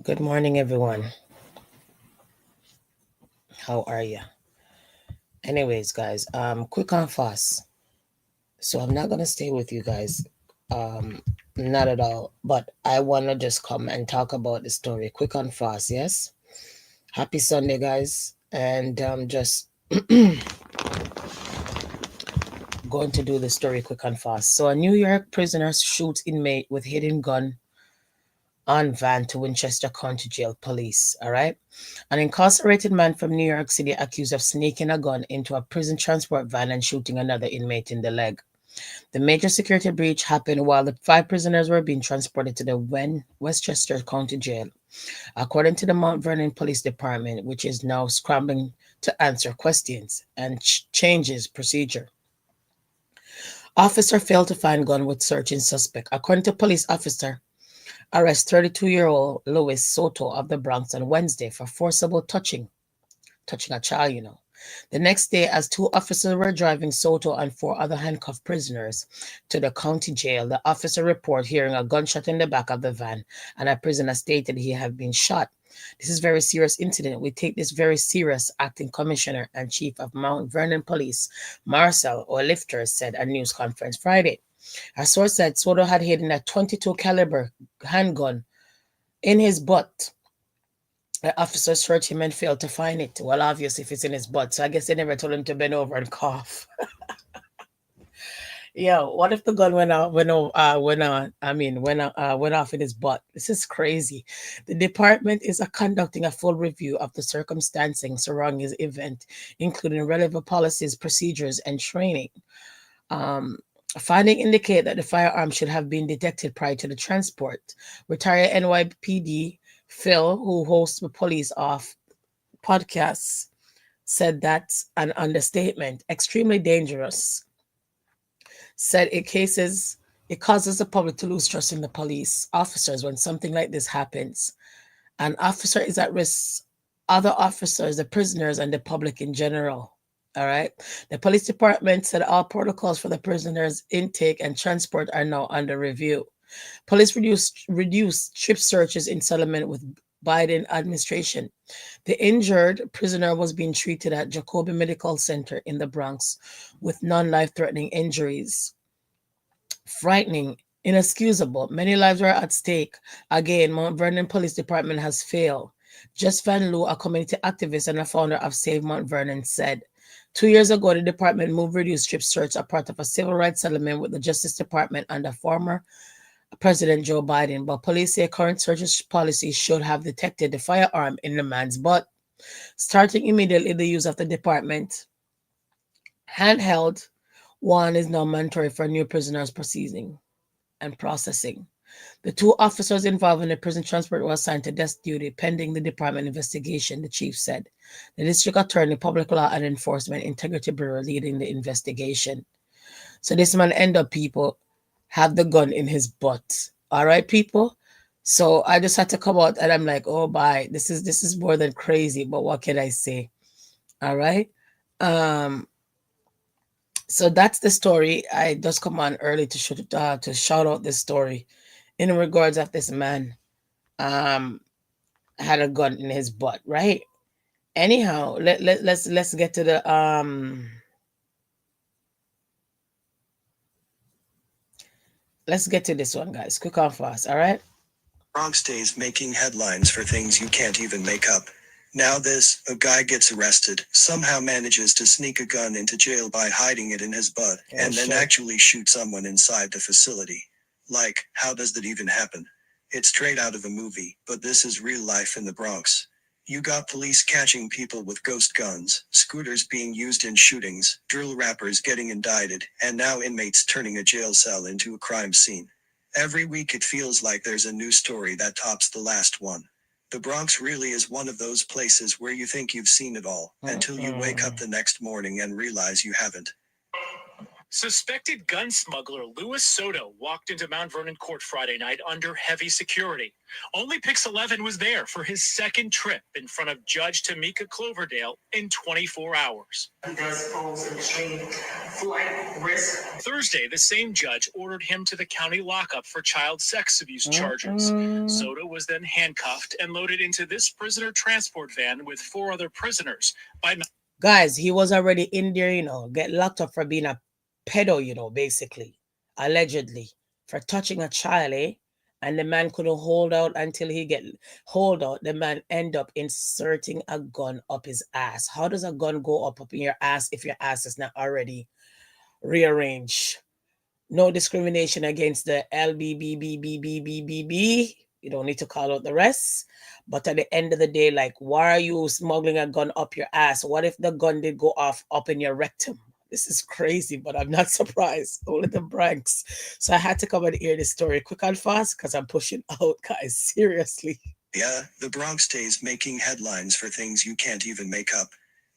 Good morning, everyone. How are you? Anyways, guys, quick and fast. So I'm not gonna stay with you guys, not at all. But I wanna just come and talk about the story, quick and fast. Yes. Happy Sunday, guys, and just going to do the story quick and fast. So a New York prisoner shoots inmate with hidden gun on van to Winchester County Jail police. All right. An incarcerated man from New York City accused of sneaking a gun into a prison transport van and shooting another inmate in the leg. The major security breach happened while the five prisoners were being transported to the Westchester County Jail, according to the Mount Vernon Police Department, which is now scrambling to answer questions and changes procedure. Officer failed to find gun with searching suspect. According to police officer, arrest 32-year-old Louis Soto of the Bronx on Wednesday for forcible touching a child. The next day, as two officers were driving Soto and four other handcuffed prisoners to the county jail, the officer reported hearing a gunshot in the back of the van, and a prisoner stated he had been shot. This is a very serious incident. We take this very serious, acting commissioner and chief of Mount Vernon Police, Marcel O'Lifter, said at a news conference Friday. A source said Soto had hidden a 22 caliber handgun in his butt. The officers searched him and failed to find it. Well, obviously, if it's in his butt, so I guess they never told him to bend over and cough. Yeah, what if the gun went out? Went off in his butt. This is crazy. The department is conducting a full review of the circumstances surrounding his event, including relevant policies, procedures, and training. Um, Findings indicate that the firearm should have been detected prior to the transport. Retired NYPD Phil, who hosts the Police Off podcast, said that's an understatement. Extremely dangerous. Said it causes the public to lose trust in the police officers when something like this happens. An officer is at risk. Other officers, the prisoners, and the public in general. All right. The police department said all protocols for the prisoners' intake and transport are now under review. Police reduced strip searches in settlement with Biden administration. The injured prisoner was being treated at Jacobi Medical Center in the Bronx with non-life-threatening injuries. Frightening, inexcusable. Many lives were at stake. Again, Mount Vernon Police Department has failed. Jess Van Loo, a community activist and a founder of Save Mount Vernon, said 2 years ago, the department moved reduced strip search, a part of a civil rights settlement with the Justice Department under former President Joe Biden, but police say current search policy should have detected the firearm in the man's butt. Starting immediately, the use of the department handheld one is now mandatory for new prisoners proceeding and processing. The two officers involved in the prison transport were assigned to desk duty pending the department investigation, the chief said. The district attorney, public law and enforcement integrity bureau leading the investigation. So this man end up, people, have the gun in his butt. All right, people. So I just had to come out and I'm like, oh bye. This is more than crazy, but what can I say? All right. Um, so that's the story. I just come on early to shout out this story in regards of this man had a gun in his butt, right? Anyhow, let's get to the let's get to this one, guys. Quick and fast, all right? Bronx days making headlines for things you can't even make up. Now a guy gets arrested, somehow manages to sneak a gun into jail by hiding it in his butt, and then actually shoot someone inside the facility. Like, how does that even happen? It's straight out of a movie, but this is real life in the Bronx. You got police catching people with ghost guns, scooters being used in shootings, drill rappers getting indicted, and now inmates turning a jail cell into a crime scene. Every week it feels like there's a new story that tops the last one. The Bronx really is one of those places where you think you've seen it all, until you wake up the next morning and realize you haven't. Suspected gun smuggler Louis Soto walked into Mount Vernon court Friday night under heavy security. Only Pix 11 was there for his second trip in front of Judge Tamika Cloverdale in 24 hours. He does pose an extreme flight risk. Thursday, the same judge ordered him to the county lockup for child sex abuse charges. Soto was then handcuffed and loaded into this prisoner transport van with 4 other prisoners. Guys, he was already in there, get locked up for being a pedo, basically, allegedly, for touching a child, eh? And the man couldn't hold out until he hold out. The man end up inserting a gun up his ass. How does a gun go up in your ass if your ass is not already rearranged? No discrimination against the LBBBBBBBB. You don't need to call out the rest. But at the end of the day, like, why are you smuggling a gun up your ass? What if the gun did go off up in your rectum? This is crazy, but I'm not surprised. Only the Bronx. So I had to come and hear this story quick and fast because I'm pushing out, guys. Seriously. Yeah, the Bronx stays making headlines for things you can't even make up.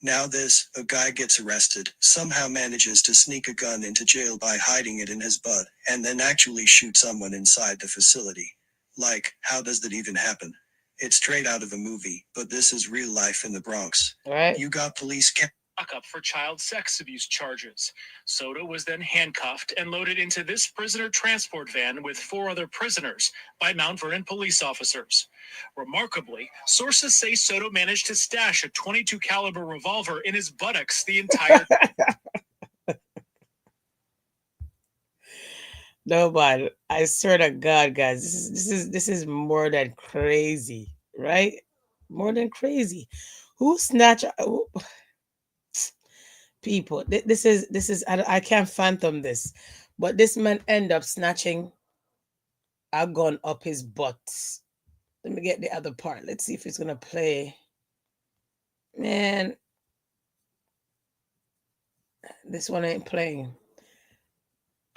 Now this, a guy gets arrested, somehow manages to sneak a gun into jail by hiding it in his butt, and then actually shoot someone inside the facility. Like, how does that even happen? It's straight out of a movie, but this is real life in the Bronx. Right. You got police lockup for child sex abuse charges. Soto was then handcuffed and loaded into this prisoner transport van with 4 other prisoners by Mount Vernon police officers. Remarkably, sources say Soto managed to stash a .22 caliber revolver in his buttocks the entire No, but I swear to God, guys, this is more than crazy, right? More than crazy. Who snatch? People, this is I can't fathom this, but this man end up snatching a gun up his butt. Let me get the other part. Let's see if it's gonna play. Man, this one ain't playing.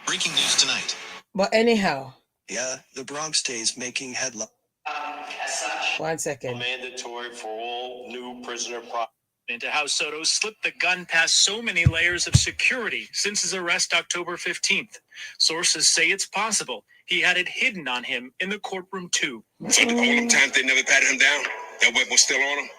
Breaking news tonight. But anyhow. Yeah, the Bronx stays making headlines. As such. 1 second. Mandatory for all new prisoner into how Soto slipped the gun past so many layers of security since his arrest October 15th. Sources say it's possible he had it hidden on him in the courtroom too. So all them times they never patted him down, that weapon was still on him.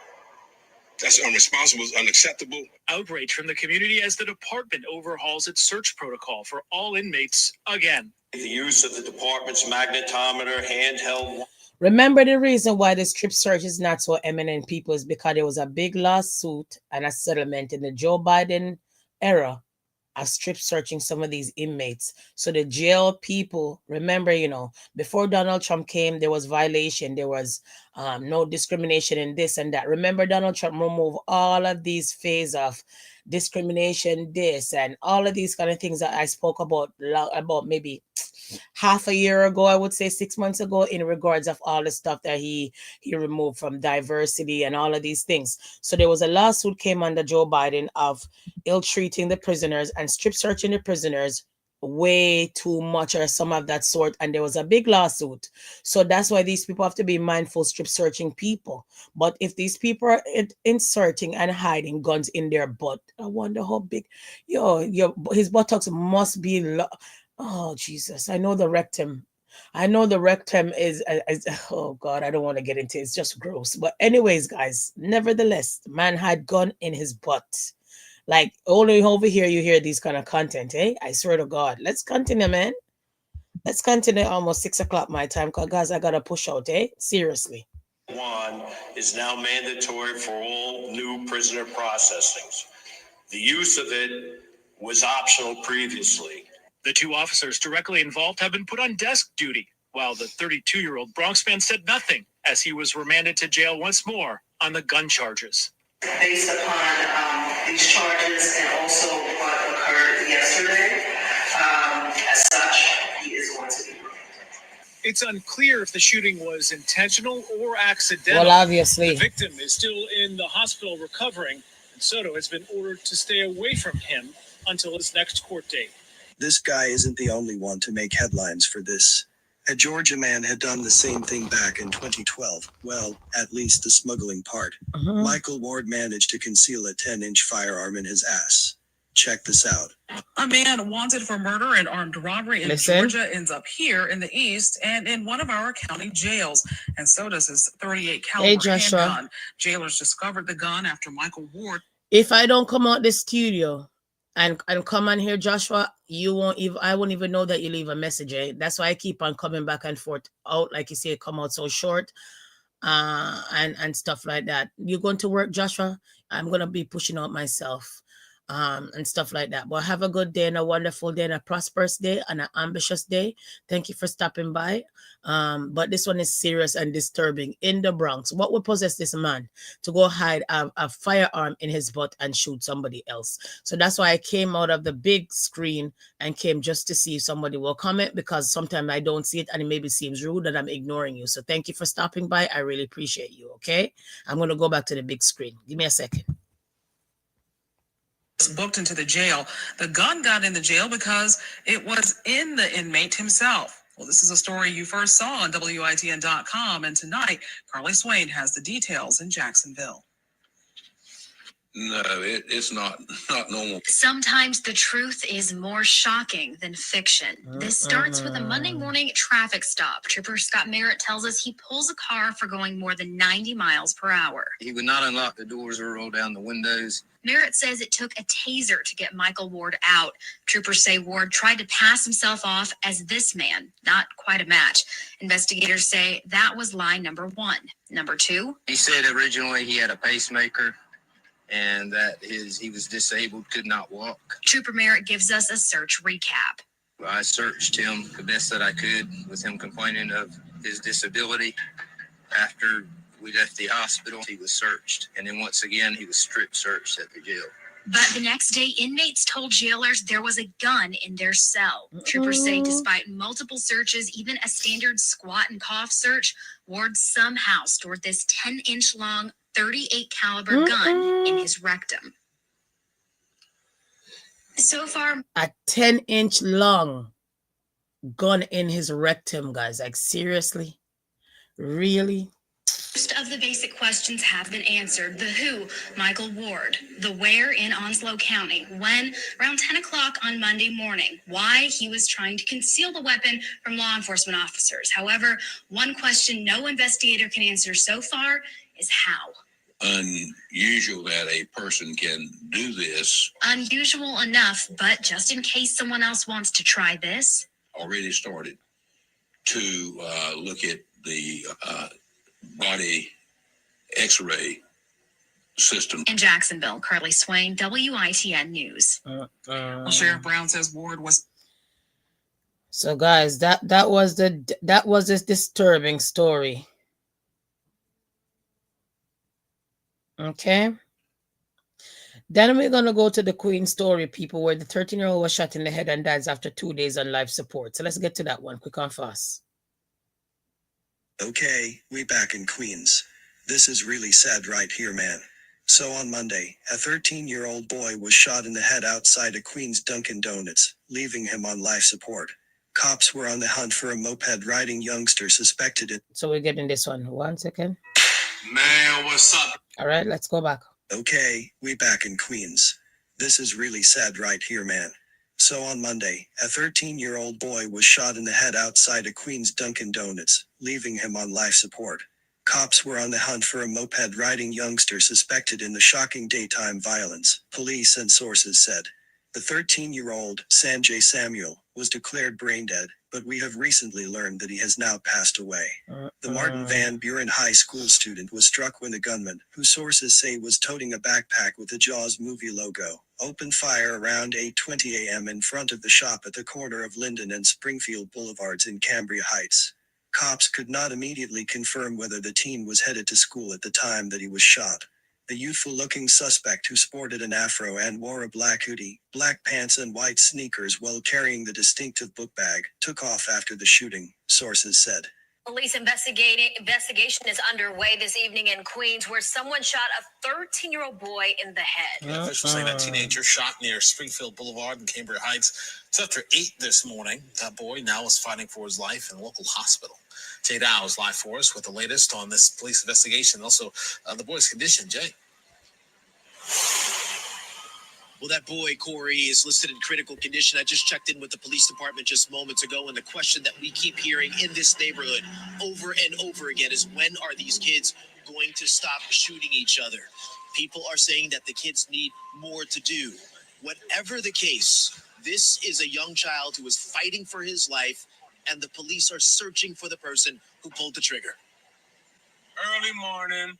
That's unresponsible, unacceptable. Outrage from the community as the department overhauls its search protocol for all inmates again. The use of the department's magnetometer, handheld. Remember, the reason why the strip search is not so eminent, people, is because there was a big lawsuit and a settlement in the Joe Biden era of strip searching some of these inmates. So the jail people, remember, before Donald Trump came, there was violation. There was no discrimination in this and that. Remember, Donald Trump removed all of these phases of discrimination, this and all of these kind of things that I spoke about maybe half a year ago, I would say 6 months ago, in regards of all the stuff that he removed from diversity and all of these things. So there was a lawsuit came under Joe Biden of ill-treating the prisoners and strip searching the prisoners way too much or some of that sort, and there was a big lawsuit. So that's why these people have to be mindful strip searching people. But if these people are inserting and hiding guns in their butt, I wonder how big his buttocks must be oh Jesus, I know the rectum is oh God, I don't want to get into it. It's just gross. But anyways, guys, nevertheless, the man had gun in his butt. Like, only over here you hear these kind of content, eh? I swear to God. Let's continue, man. Let's continue. Almost 6 o'clock my time, because guys, I gotta push out, eh? Seriously. One is now mandatory for all new prisoner processings. The use of it was optional previously. The 2 officers directly involved have been put on desk duty, while the 32-year-old Bronx man said nothing as he was remanded to jail once more on the gun charges. Based upon these charges and also what occurred yesterday, as such, he is going to be removed. It's unclear if the shooting was intentional or accidental. Well, obviously. The victim is still in the hospital recovering, and Soto has been ordered to stay away from him until his next court date. This guy isn't the only one to make headlines for this. A Georgia man had done the same thing back in 2012. Well, at least the smuggling part. Michael Ward managed to conceal a 10-inch firearm in his ass. Check this out. A man wanted for murder and armed robbery in Georgia ends up here in the East and in one of our county jails. And so does his 38 caliber handgun. Jailers discovered the gun after Michael Ward. If I don't come out the studio and come on here, Joshua, I won't even know that you leave a message. That's why I keep on coming back and forth out, like you say, come out so short, and stuff like that. You going to work, Joshua? I'm gonna be pushing out myself, and stuff like that. But have a good day and a wonderful day and a prosperous day and an ambitious day. Thank you for stopping by. But this one is serious and disturbing. In the Bronx, what would possess this man to go hide a firearm in his butt and shoot somebody else? So that's why I came out of the big screen and came just to see if somebody will comment, because sometimes I don't see it and it maybe seems rude that I'm ignoring you. So thank you for stopping by. I really appreciate you. Okay, I'm going to go back to the big screen. Give me a second. Booked into the jail. The gun got in the jail because it was in the inmate himself. Well, this is a story you first saw on WITN.com, and tonight, Carly Swain has the details in Jacksonville. No, it's not normal. Sometimes the truth is more shocking than fiction. This starts with a Monday morning traffic stop. Trooper Scott Merritt tells us he pulls a car for going more than 90 miles per hour. He would not unlock the doors or roll down the windows. Merritt says it took a taser to get Michael Ward out. Troopers say Ward tried to pass himself off as this man. Not quite a match. Investigators say that was lie number one. Number two? He said originally he had a pacemaker and that he was disabled, could not walk. Trooper Merritt gives us a search recap. I searched him the best that I could with him complaining of his disability. After we left the hospital, he was searched. And then once again, he was strip searched at the jail. But the next day, inmates told jailers there was a gun in their cell. Troopers say despite multiple searches, even a standard squat and cough search, Ward somehow stored this 10-inch long 38 caliber gun in his rectum. So far, a 10-inch long gun in his rectum, guys. Like, seriously? Really? most of the basic questions have been answered. The who, Michael Ward. The where, in Onslow County. When, around 10 o'clock on Monday morning. Why, he was trying to conceal the weapon from law enforcement officers. However, one question no investigator can answer so far is how. Unusual that a person can do this. Unusual enough, but just in case someone else wants to try this. Already started to look at the body x-ray system. In Jacksonville, Carly Swain, WITN News. Well, Sheriff Brown says Ward was. So, guys, that was this disturbing story. Okay. Then we're going to go to the Queen story, people, where the 13-year-old was shot in the head and dies after 2 days on life support. So let's get to that one quick and fast. Okay, we back in Queens. This is really sad right here, man. So on Monday, a 13-year-old boy was shot in the head outside a Queens Dunkin' Donuts, leaving him on life support. Cops were on the hunt for a moped-riding youngster suspected in... So we're getting this one. 1 second. Man, what's up? All right, let's go back. Okay, we back in Queens. This is really sad right here, man. So on Monday, a 13-year-old boy was shot in the head outside a Queens Dunkin' Donuts, leaving him on life support. Cops were on the hunt for a moped-riding youngster suspected in the shocking daytime violence, police and sources said. The 13-year-old, Sanjay Samuel, was declared brain dead, but we have recently learned that he has now passed away. The Martin Van Buren High School student was struck when the gunman, who sources say was toting a backpack with the Jaws movie logo, opened fire around 8:20 a.m. in front of the shop at the corner of Linden and Springfield Boulevards in Cambria Heights. Cops could not immediately confirm whether the teen was headed to school at the time that he was shot. The youthful-looking suspect, who sported an afro and wore a black hoodie, black pants and white sneakers while carrying the distinctive book bag, took off after the shooting, sources said. Police investigation is underway this evening in Queens, where someone shot a 13-year-old boy in the head. Officials say that teenager shot near Springfield Boulevard in Cambria Heights. It's after 8 this morning. That boy now is fighting for his life in a local hospital. Jay Dow is live for us with the latest on this police investigation. Also, the boy's condition. Jay. Well, that boy, Corey, is listed in critical condition. I just checked in with the police department just moments ago, and the question that we keep hearing in this neighborhood over and over again is, when are these kids going to stop shooting each other? People are saying that the kids need more to do. Whatever the case, this is a young child who is fighting for his life, and the police are searching for the person who pulled the trigger. Early morning,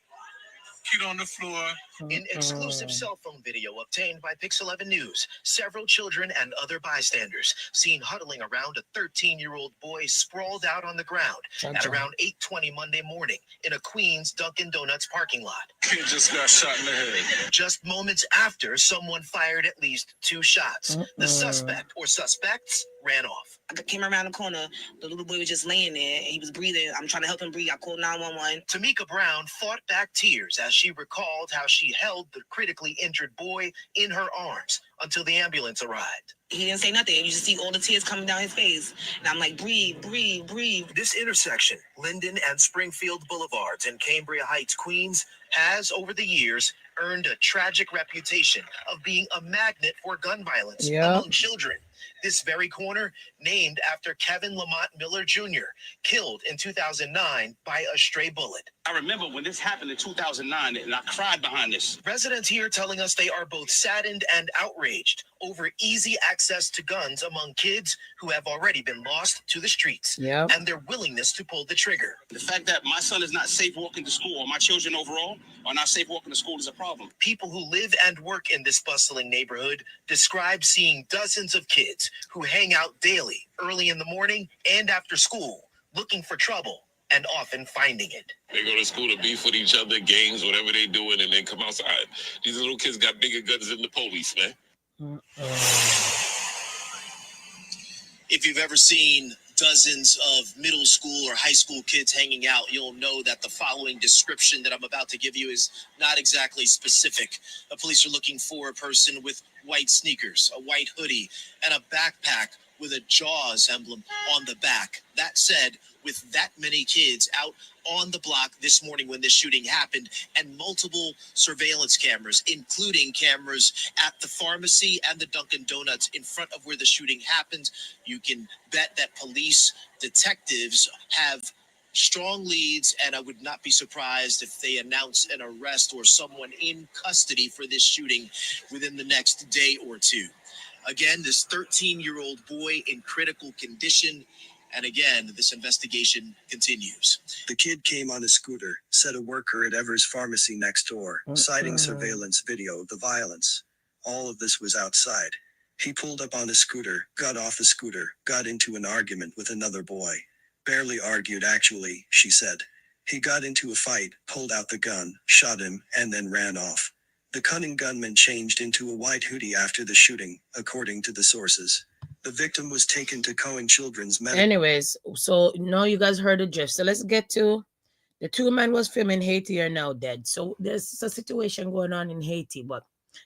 kid on the floor. In exclusive cell phone video obtained by Pix 11 News, several children and other bystanders seen huddling around a 13-year-old boy sprawled out on the ground at around 8:20 Monday morning in a Queens Dunkin' Donuts parking lot. Kid just got shot in the head. Just moments after, someone fired at least 2 shots. The suspect or suspects ran off. I came around the corner. The little boy was just laying there, and he was breathing. I'm trying to help him breathe. I called 911. Tamika Brown fought back tears as she recalled how she held the critically injured boy in her arms until the ambulance arrived. He didn't say nothing. You just see all the tears coming down his face. And I'm like, breathe, breathe, breathe. This intersection, Linden and Springfield Boulevards in Cambria Heights, Queens, has over the years earned a tragic reputation of being a magnet for gun violence among children. This very corner, named after Kevin Lamont Miller Jr., killed in 2009 by a stray bullet. I remember when this happened in 2009, and I cried behind this. Residents here telling us they are both saddened and outraged over easy access to guns among kids who have already been lost to the streets, and their willingness to pull the trigger. The fact that my son is not safe walking to school, or my children overall are not safe walking to school, is a problem. People who live and work in this bustling neighborhood describe seeing dozens of kids who hang out daily, early in the morning and after school, looking for trouble and often finding it. They go to school to beef with each other, games, whatever they doing, and then come outside. These little kids got bigger guns than the police, man. If you've ever seen dozens of middle school or high school kids hanging out, you'll know that the following description that I'm about to give you is not exactly specific. The police are looking for a person with white sneakers, a white hoodie, and a backpack with a Jaws emblem on the back. That said, with that many kids out on the block this morning when this shooting happened, and multiple surveillance cameras, including cameras at the pharmacy and the Dunkin' Donuts in front of where the shooting happened, you can bet that police detectives have strong leads, and I would not be surprised if they announce an arrest or someone in custody for this shooting within the next day or two. Again, this 13-year-old boy in critical condition. And again, this investigation continues. The kid came on a scooter, said a worker at Evers Pharmacy next door, citing surveillance video of the violence. All of this was outside. He pulled up on a scooter, got off the scooter, got into an argument with another boy. Barely argued, actually, she said. He got into a fight, pulled out the gun, shot him, and then ran off. The cunning gunman changed into a white hoodie after the shooting, according to the sources. The victim was taken to Cohen Children's Medical. Anyways, so now you guys heard the gist. So let's get to the 2 men was filmed in Haiti are now dead. So there's a situation going on in Haiti, but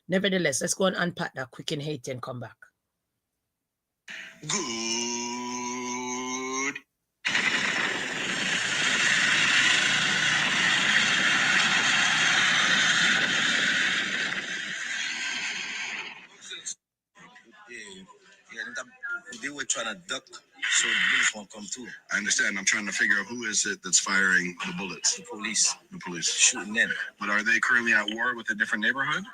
nevertheless, let's go and unpack that quick in Haiti and come back. Good. They were trying to duck so the bullets won't come through. I understand. I'm trying to figure out who is it that's firing the bullets. The police. The police. Shooting them. But are they currently at war with a different neighborhood?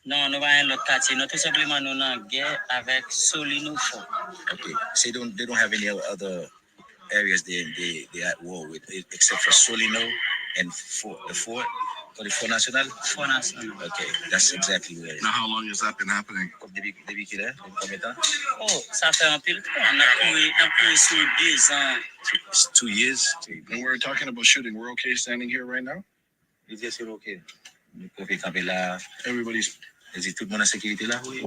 Non, nous va l'autre quartier. Nous tout simplement nous en guerre avec Solino Fort. Okay, so they don't have any other areas they at war with except for Solino and the fort. Or the Fort National? Fort National. Okay, that's exactly where it is. Now, how long has that been happening? Depuis qu'il est, combien de temps? Oh, ça fait un peu de temps. On a couru sur 2 ans. It's 2 years. And we're talking about shooting. We're okay standing here right now? Yes, you're okay. Everybody's... Is it tout le monde en sécurité là? Oui.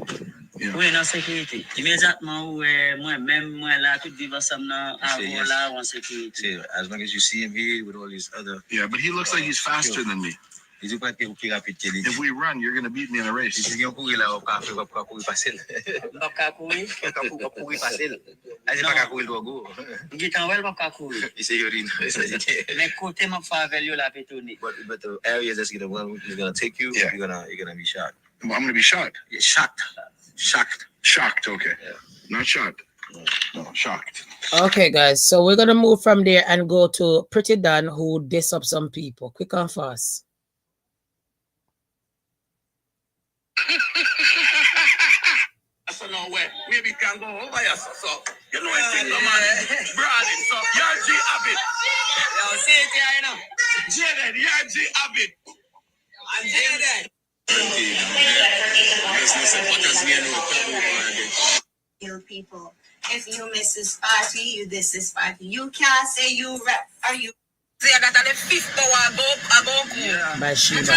Oui, en sécurité. Immédiatement, moi-même, là, tout vivre ensemble avant là, en sécurité. As long as you see him here with all these other... Yeah, but he looks like he's faster than me. If we run, you're gonna beat me in a race. But the areas that's gonna take you, Yeah. you're gonna be shot. I'm gonna be shot. Yeah, shocked. Shocked, okay. Yeah. Not shot. No, shocked. Okay, guys. So we're gonna move from there and go to Pretty Dan, who diss up some people. Quick and fast. So no way. Maybe it can go over here, so. You know it's in the man. Brawling, so. You're G Abbott. Yo, see it here, you know. Jaden, you're G Abbott. I'm Jaden. You people, if you miss this party, you this is party. You can't say you rap or you. See, I got the fifth power go. By Shiva.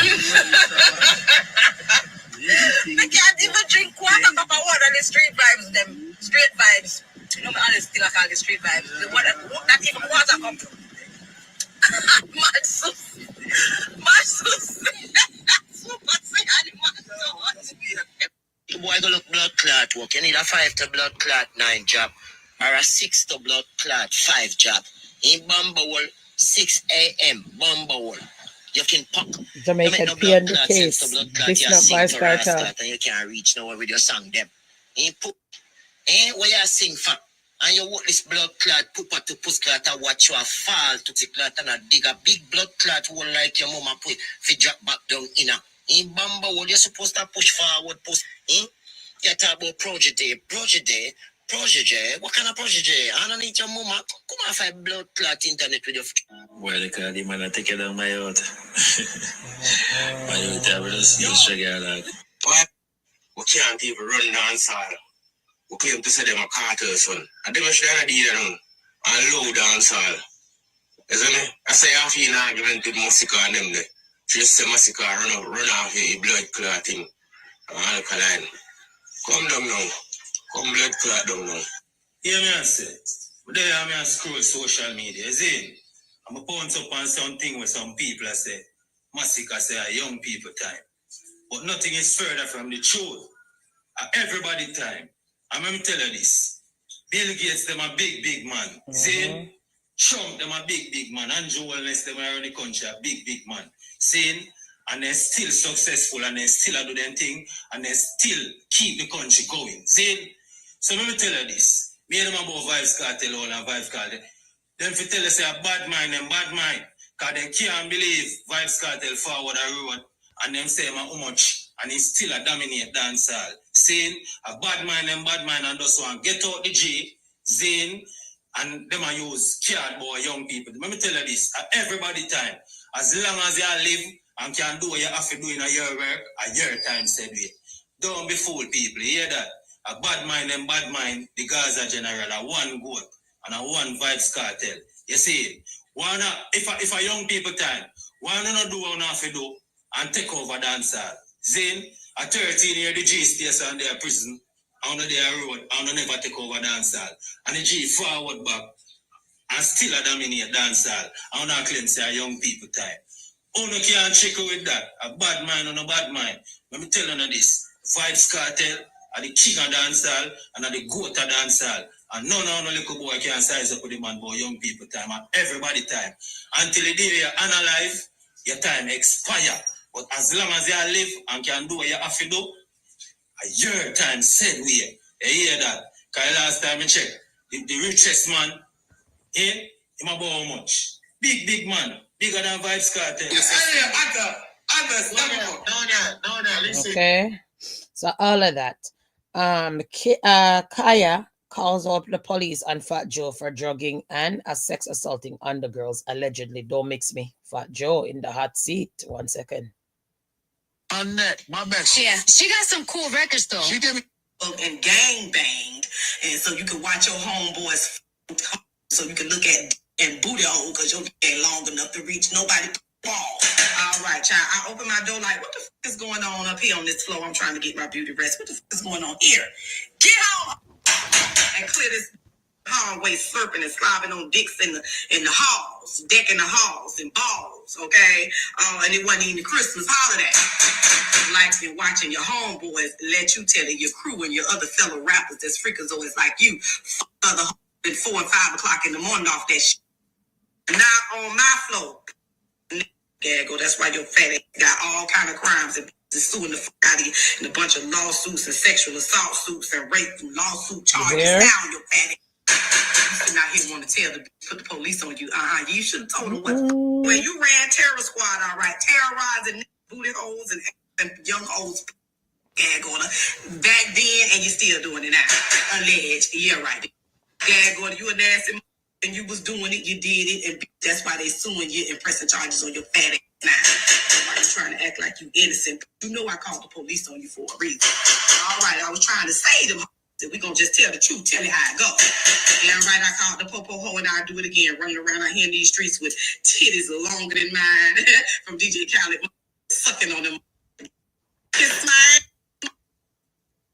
They can't even drink quarter cup of water. The street vibes, them straight vibes. You know, me honest still I call the street vibes. The water, not even water cup. Mad sus. Super say The boy go look blood clot work. You need a 5 to blood clot 9 job. Or a 6 to blood clot 5 job. In Bumblewell, 6 a.m. Bumblewell. You can pop. Jamaican P and the case. This not Vice Cartel. And you can't reach nowhere with your song them. You put where you sing for. And you walk this blood clot, put to push clot and watch you fall to the clot and a dig a big blood clot hole like your mama put fi drop back down in a. In Bumblewell, you're supposed to push forward, push. You talk about progeny. What kind of progeny? I don't need your mama. Come on, find blood clot internet with your. Well, because the man take it down my out. My out, I will just trigger like. What? We can't even run down side. We claim to say them a cartel, son. And them should have did that, and low dance all. Isn't it? I say I feel an argument with Massacre and them there. Just say Massacre run off your blood clotting. Alkaline. Come down now. Come blood clot down now. Yeah, man, say. But there I'm going to scroll social media. You see? I'm going to pounce up on something where some people say, Massacre say a young people time. But nothing is further from the truth. Everybody time. I'm going to tell you this. Bill Gates, them a big man. See? Trump, them a big man. Andrew Wellness, them around the country, a big man. See? And they're still successful and they still do their thing and they still keep the country going. See? So let me tell you this. Me and them about Vibes Cartel all and Vibes Cartel. Them fi tell you say a bad mind. Because they can't believe Vibes Cartel forward a road and them say how much and it's still a dominate dancehall. Saying a bad mind and just want get out the G, Zane, and them a use cardboard young people. Let me tell you this, at everybody time, as long as you live and can do what you have to do in a year work, a year time said we. Don't be fooled people, you hear that? A bad mind, the Gaza general, a one goat and a one Vibes Cartel. You see, if a young people time, why not do what you have to do and take over dancehall? Zane, a 13-year the G stays on their prison, on their road, and never take over dancehall. And the G forward back and still a dominate dancehall. I not claim say a young people time. Uno can't check with that. A bad mind on a bad mind. Let me tell you this. Vibes Cartel are the king of dancehall and are the goat of dancehall. And no little boy can size up with the man boy young people time and everybody time. Until the day you analyze, your time expire. But as long as you live and can do what you have to do, a year time said we. You hear that? Because last time I checked, the richest man, him about how much? Big man. Bigger than Vibes Cartel. Okay. So all of that. Kaya calls out the police on Fat Joe for drugging and sex assaulting undergirls allegedly. Don't mix me. Fat Joe in the hot seat. 1 second. Annette, my best. Yeah, she got some cool records though. She did me. And gang banged, and so you can watch your homeboys, so you can look at and booty hole because your ain't long enough to reach nobody. Ball. All right, child. I open my door like, what the is going on up here on this floor? I'm trying to get my beauty rest. What the is going on here? Get home and clear this hallway slurping and slobbing on dicks in the halls, decking the halls and balls, okay? And it wasn't even the Christmas holiday. Like you're watching your homeboys let you tell your crew and your other fellow rappers that's freakazoids like you, other at 4 and 5 o'clock in the morning off that shit. Not on my floor. Gaggle, that's why your fat ass got all kind of crimes and suing the fuck out of you and a bunch of lawsuits and sexual assault suits and rape lawsuit charges. Now your fat ass. You not here want to put the police on you. You should have told them what when you ran terror squad, all right, terrorizing booty holes and young hoes. Gaggle back then, and you still doing it now. Alleged, yeah, right. Gaggle, you a nasty. And you was doing it, you did it, and that's why they suing you and pressing charges on your fat ass now. That's why you trying to act like you innocent. You know I called the police on you for a reason. All right, I was trying to say them that we gonna just tell the truth, tell it how it go. Damn right, I called the popo ho and I'll do it again, running around out here in these streets with titties longer than mine from DJ Khaled, sucking on them. Kiss my.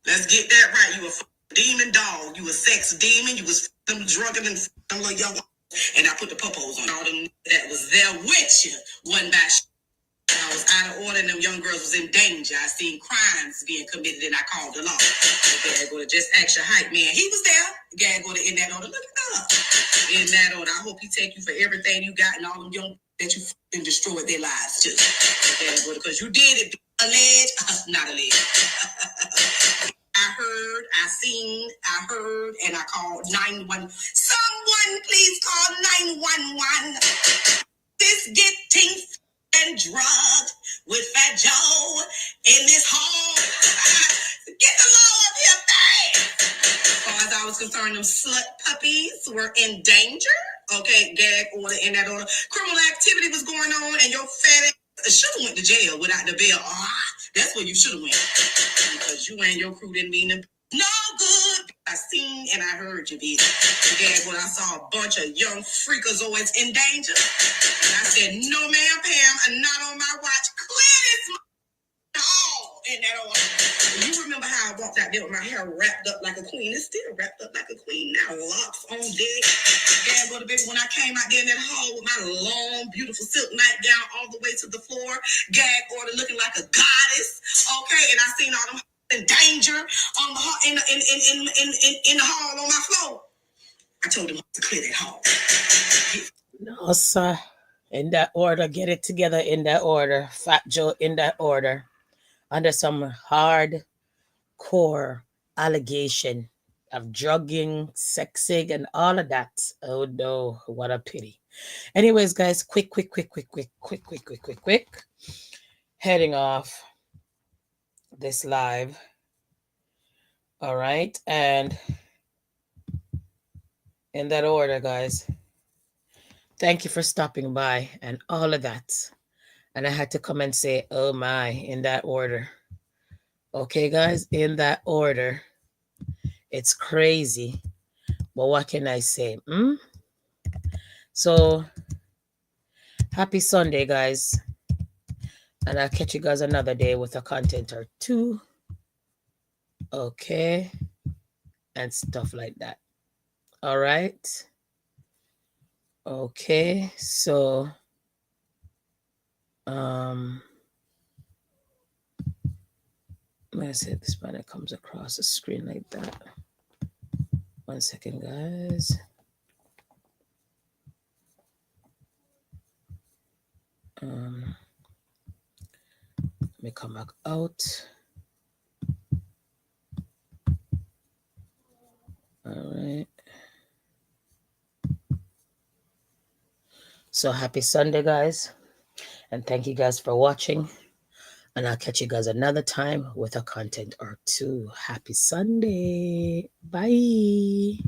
Let's get that right. You a demon dog. You a sex demon. You was them drunken and them little young. And I put the popos on all them that was there with you. One by I was out of order and them young girls was in danger. I seen crimes being committed and I called the law. Okay, go to just ask your hype man. He was there. Gag go to in that order. Look it up. In that order. I hope he take you for everything you got and all them young that you f***ing destroyed their lives too. Okay, go because you did it. Alleged, not alleged. I heard, I seen, I heard, and I called 911. Someone please call 911. This getting and drugged with Fat Joe in this hall. Get the law up here fast. As far as I was concerned, them slut puppies were in danger. Okay, gag order in that order. Criminal activity was going on, and your fat ass should have went to jail without the bail. That's where you should have went. Because you and your crew didn't mean to. No good. I seen and I heard you, bitch. Dad, when I saw a bunch of young freakazoids in danger, and I said, no, ma'am, Pam, and not on my watch. Clear this all in that order. You remember how I walked out there with my hair wrapped up like a queen? It's still wrapped up like a queen now. Locks on deck. Dad, go to baby. When I came out there in that hall with my long, beautiful silk nightgown all the way to the floor, gag order looking like a goddess. Okay, and I seen all them in danger on the hall, in the hall on my floor. I told them to clear that hall. No, sir. In that order, get it together in that order. Fat Joe in that order. Under some hardcore allegation of drugging, sexing, and all of that. Oh no, what a pity. Anyways, guys, quick. Heading off this live. All right, and in that order, guys. Thank you for stopping by and all of that. And I had to come and say, oh my, in that order. Okay, guys, in that order. It's crazy. But what can I say? So, happy Sunday, guys. And I'll catch you guys another day with a content or two. Okay. And stuff like that. All right. Okay. So, I'm going to say this banner comes across the screen like that. 1 second, guys. Let me come back out. All right. So happy Sunday, guys. And thank you guys for watching. And I'll catch you guys another time with a content or two. Happy Sunday. Bye.